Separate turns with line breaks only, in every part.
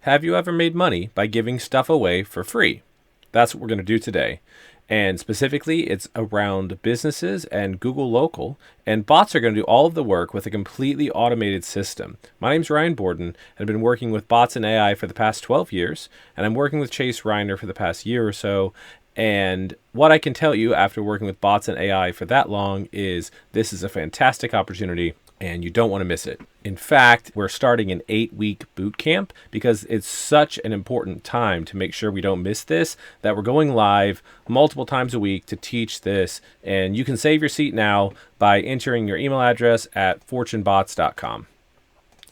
Have you ever made money by giving stuff away for free? That's what we're going to do today. And specifically, it's around businesses and Google Local. And bots are going to do all of the work with a completely automated system. My name's Ryan Borden, and I've been working with bots and AI for the past 12 years. And I'm working with Chase Reiner for the past year or so. And what I can tell you after working with bots and AI for that long is this is a fantastic opportunity and you don't want to miss it. In fact, we're starting an 8-week boot camp because it's such an important time to make sure we don't miss this, that we're going live multiple times a week to teach this. And you can save your seat now by entering your email address at fortunebots.com.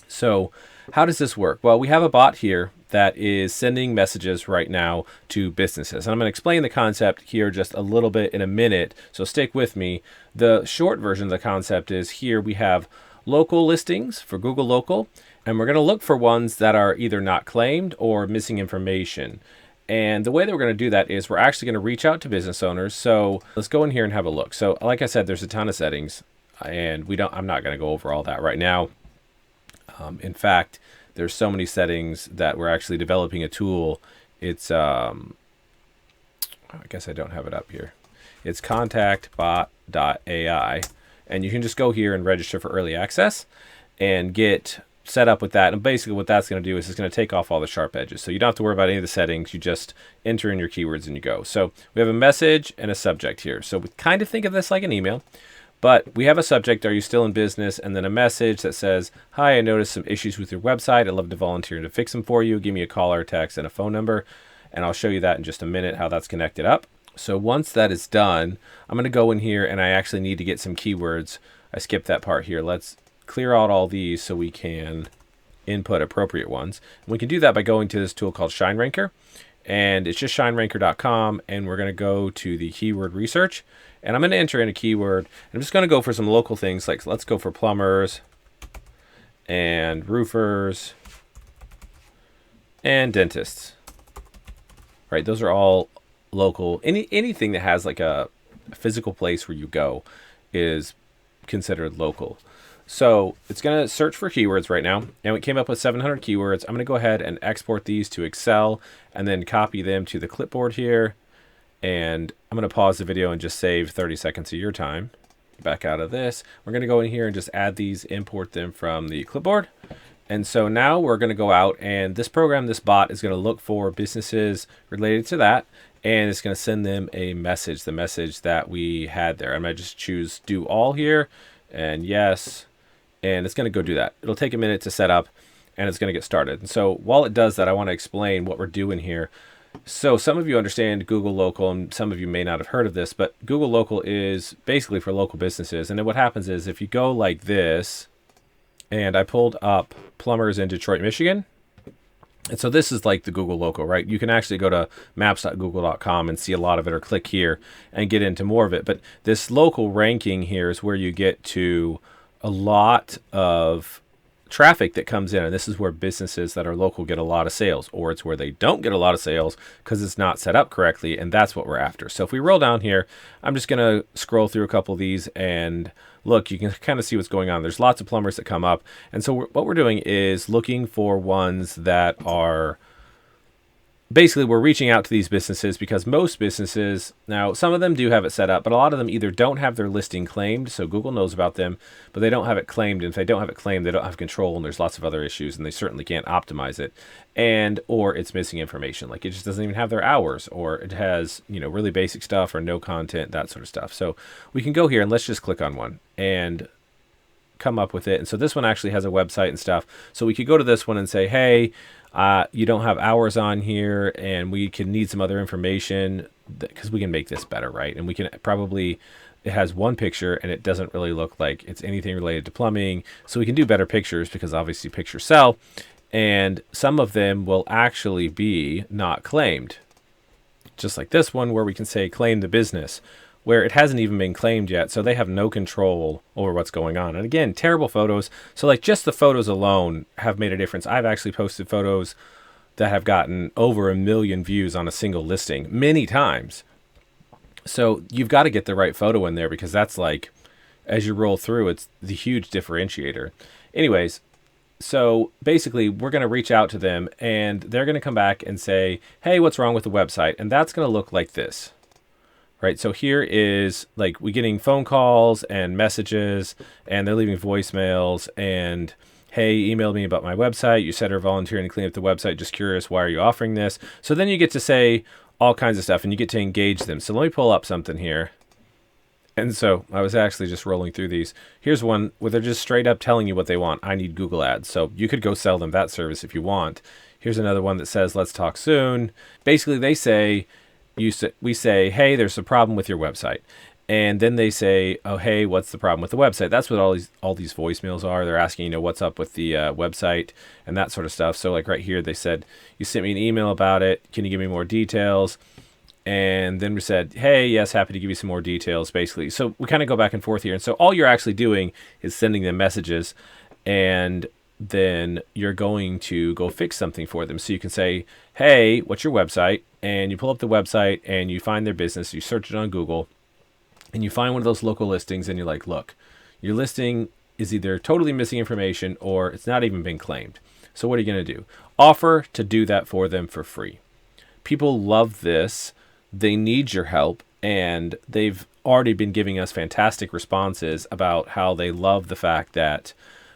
So how does this work? Well, we have a bot here that is sending messages right now to businesses. And I'm going to explain the concept here just a little bit in a minute, so stick with me. The short version of the concept is here we have local listings for Google Local, and we're going to look for ones that are either not claimed or missing information. And the way that we're going to do that is we're actually going to reach out to business owners. So let's go in here and have a look. So like I said, there's a ton of settings, and I'm not going to go over all that right now. In fact, there's so many settings that we're actually developing a tool. It's, I guess I don't have it up here. It's contactbot.ai. And you can just go here and register for early access and get set up with that. And basically what that's going to do is it's going to take off all the sharp edges. So you don't have to worry about any of the settings. You just enter in your keywords and you go. So we have a message and a subject here. So we kind of think of this like an email. But we have a subject, are you still in business? And then a message that says, hi, I noticed some issues with your website. I'd love to volunteer to fix them for you. Give me a call or a text and a phone number. And I'll show you that in just a minute, how that's connected up. So once that is done, I'm going to go in here and I actually need to get some keywords. I skipped that part here. Let's clear out all these so we can input appropriate ones. And we can do that by going to this tool called ShineRanker. And it's just shineranker.com. And we're going to go to the keyword research. And I'm going to enter in a keyword. I'm just going to go for some local things, like let's go for plumbers and roofers and dentists. Right, those are all local. Anything that has like a physical place where you go is considered local. So it's going to search for keywords right now. And it came up with 700 keywords. I'm going to go ahead and export these to Excel and then copy them to the clipboard here. And I'm going to pause the video and just save 30 seconds of your time. Back out of this. We're going to go in here and just add these, import them from the clipboard. And so now we're going to go out and this program, this bot is going to look for businesses related to that. And it's going to send them a message, the message that we had there. I'm going to just choose do all here and yes. And it's going to go do that. It'll take a minute to set up and it's going to get started. And so while it does that, I want to explain what we're doing here. So some of you understand Google Local and some of you may not have heard of this, but Google Local is basically for local businesses. And then what happens is if you go like this, and I pulled up plumbers in Detroit, Michigan. And so this is like the Google Local, right? You can actually go to maps.google.com and see a lot of it, or click here and get into more of it. But this local ranking here is where you get to a lot of traffic that comes in, and this is where businesses that are local get a lot of sales, or it's where they don't get a lot of sales because it's not set up correctly, and that's what we're after. So if we roll down here, I'm just going to scroll through a couple of these and look, you can kind of see what's going on. There's lots of plumbers that come up, and so what we're doing is looking for ones that are basically, we're reaching out to these businesses because most businesses, now some of them do have it set up, but a lot of them either don't have their listing claimed, so Google knows about them, but they don't have it claimed. And if they don't have it claimed, they don't have control, and there's lots of other issues, and they certainly can't optimize it. And or it's missing information, like it just doesn't even have their hours, or it has, really basic stuff or no content, that sort of stuff. So we can go here and let's just click on one and come up with it. And so this one actually has a website and stuff. So we could go to this one and say, hey, you don't have hours on here, and we can need some other information because we can make this better, right? And we can probably, it has one picture and it doesn't really look like it's anything related to plumbing. So we can do better pictures because obviously pictures sell. And some of them will actually be not claimed. Just like this one where we can say claim the business, where it hasn't even been claimed yet. So they have no control over what's going on. And again, terrible photos. So like just the photos alone have made a difference. I've actually posted photos that have gotten over 1 million views on a single listing many times. So you've got to get the right photo in there because that's like, as you roll through, it's the huge differentiator. Anyways, So basically, we're going to reach out to them and they're going to come back and say, hey, what's wrong with the website? And that's going to look like this. Right. So here is like we getting phone calls and messages, and they're leaving voicemails and, hey, emailed me about my website. You said are volunteering to clean up the website. Just curious, why are you offering this? So then you get to say all kinds of stuff and you get to engage them. So let me pull up something here. And so I was actually just rolling through these. Here's one where they're just straight up telling you what they want. I need Google ads. So you could go sell them that service if you want. Here's another one that says, let's talk soon. Basically, they say, we say, hey, there's a problem with your website. And then they say, oh, hey, what's the problem with the website? That's what all these voicemails are. They're asking, what's up with the website and that sort of stuff. So like right here, they said, you sent me an email about it. Can you give me more details? And then we said, hey, yes, happy to give you some more details, basically. So we kind of go back and forth here. And so all you're actually doing is sending them messages, and then you're going to go fix something for them. So you can say, hey, what's your website? And you pull up the website and you find their business. You search it on Google and you find one of those local listings and you're like, look, your listing is either totally missing information or it's not even been claimed. So what are you going to do? Offer to do that for them for free. People love this. They need your help, and they've already been giving us fantastic responses about how they love the fact that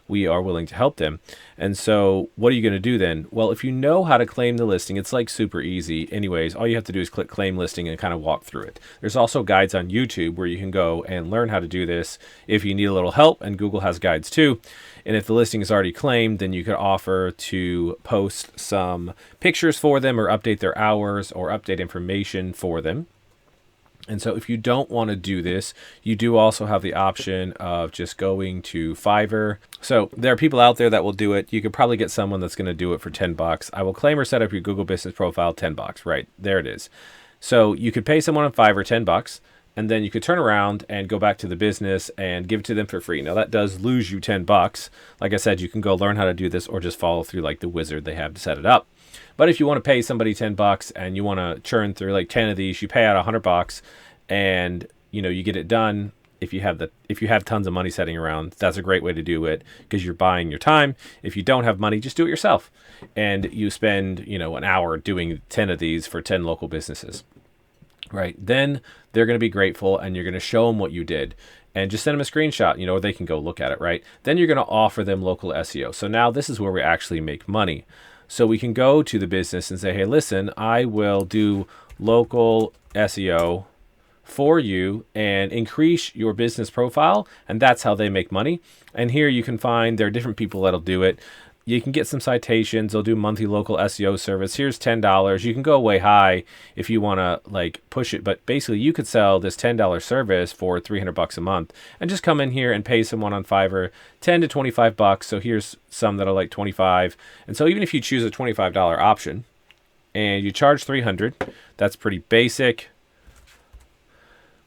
we are willing to help them. And so what are you going to do then? Well, if you know how to claim the listing, it's like super easy. Anyways, all you have to do is click claim listing and kind of walk through it. There's also guides on YouTube where you can go and learn how to do this if you need a little help, and Google has guides too. And if the listing is already claimed, then you could offer to post some pictures for them or update their hours or update information for them. And so if you don't want to do this, you do also have the option of just going to Fiverr. So there are people out there that will do it. You could probably get someone that's going to do it for $10. I will claim or set up your Google business profile, $10. Right, there it is. So you could pay someone on Fiverr $10, and then you could turn around and go back to the business and give it to them for free. Now that does lose you $10. Like I said, you can go learn how to do this or just follow through like the wizard they have to set it up. But if you want to pay somebody $10 and you want to churn through like 10 of these, you pay out $100 and you get it done. If you have tons of money sitting around, that's a great way to do it because you're buying your time. If you don't have money, just do it yourself. And you spend, an hour doing 10 of these for 10 local businesses. Right. Then they're going to be grateful and you're going to show them what you did and just send them a screenshot, or they can go look at it. Right. Then you're going to offer them local SEO. So now this is where we actually make money. So we can go to the business and say, hey, listen, I will do local SEO for you and increase your business profile. And that's how they make money. And here you can find there are different people that'll do it. You can get some citations. They'll do monthly local SEO service. Here's $10. You can go way high if you want to push it. But basically you could sell this $10 service for $300 a month and just come in here and pay someone on Fiverr $10 to $25. So here's some that are like 25. And so even if you choose a $25 option and you charge $300, that's pretty basic.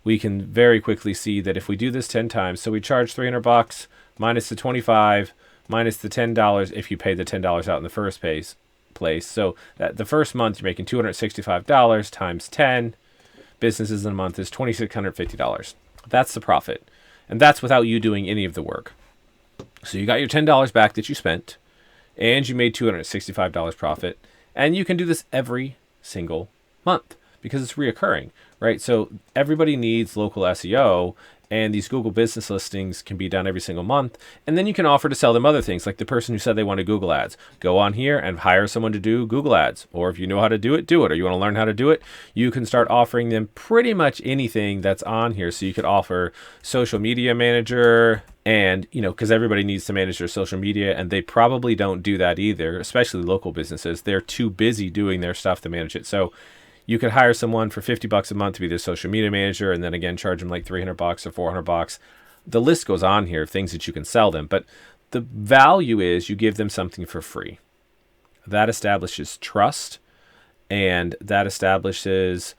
We can very quickly see that if we do this 10 times, so we charge $300 minus the 25 minus the $10 if you pay the $10 out in the first place. So that the first month you're making $265 times 10 businesses in a month is $2,650. That's the profit. And that's without you doing any of the work. So you got your $10 back that you spent and you made $265 profit. And you can do this every single month because it's reoccurring, right? So everybody needs local SEO, and these Google business listings can be done every single month. And then you can offer to sell them other things, like the person who said they wanted Google ads. Go on here and hire someone to do Google ads. Or if you know how to do it, do it. Or you want to learn how to do it, you can start offering them pretty much anything that's on here. So you could offer social media manager, and, because everybody needs to manage their social media, and they probably don't do that either, especially local businesses. They're too busy doing their stuff to manage it. So you could hire someone for $50 a month to be their social media manager, and then again charge them like $300 or $400. The list goes on here of things that you can sell them, but the value is you give them something for free. That establishes trust, and that establishes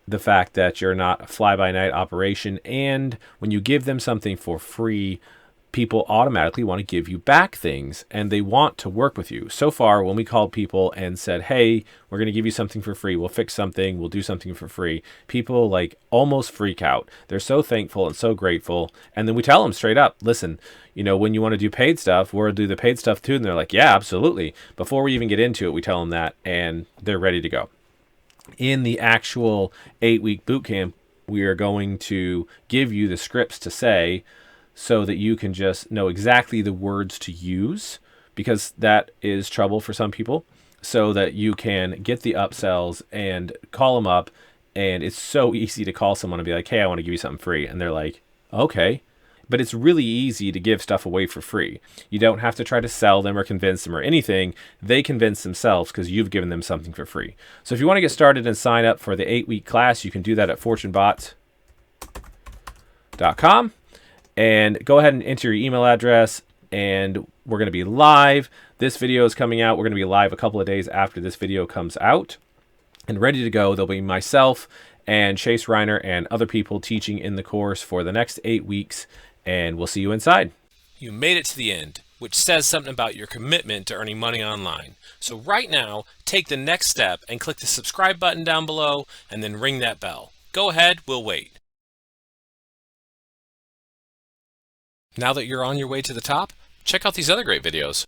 the fact that you're not a fly-by-night operation. And when you give them something for free, people automatically want to give you back things and they want to work with you. So far, when we called people and said, hey, we're going to give you something for free, we'll fix something, we'll do something for free, people like almost freak out. They're so thankful and so grateful. And then we tell them straight up, listen, you know, when you want to do paid stuff, we'll do the paid stuff too. And they're like, yeah, absolutely. Before we even get into it, we tell them that and they're ready to go. In the actual 8-week boot camp, we are going to give you the scripts to say, so that you can just know exactly the words to use, because that is trouble for some people, so that you can get the upsells and call them up. And it's so easy to call someone and be like, hey, I want to give you something free. And they're like, okay. But it's really easy to give stuff away for free. You don't have to try to sell them or convince them or anything. They convince themselves because you've given them something for free. So if you want to get started and sign up for the 8-week class, you can do that at fortunebots.com. And go ahead and enter your email address, and we're going to be live. This video is coming out. We're going to be live a couple of days after this video comes out. And ready to go. There'll be myself and Chase Reiner and other people teaching in the course for the next 8 weeks, and we'll see you inside. You made it to the end, which says something about your commitment to earning money online. So right now, take the next step and click the subscribe button down below and then ring that bell. Go ahead, we'll wait. Now that you're on your way to the top, check out these other great videos.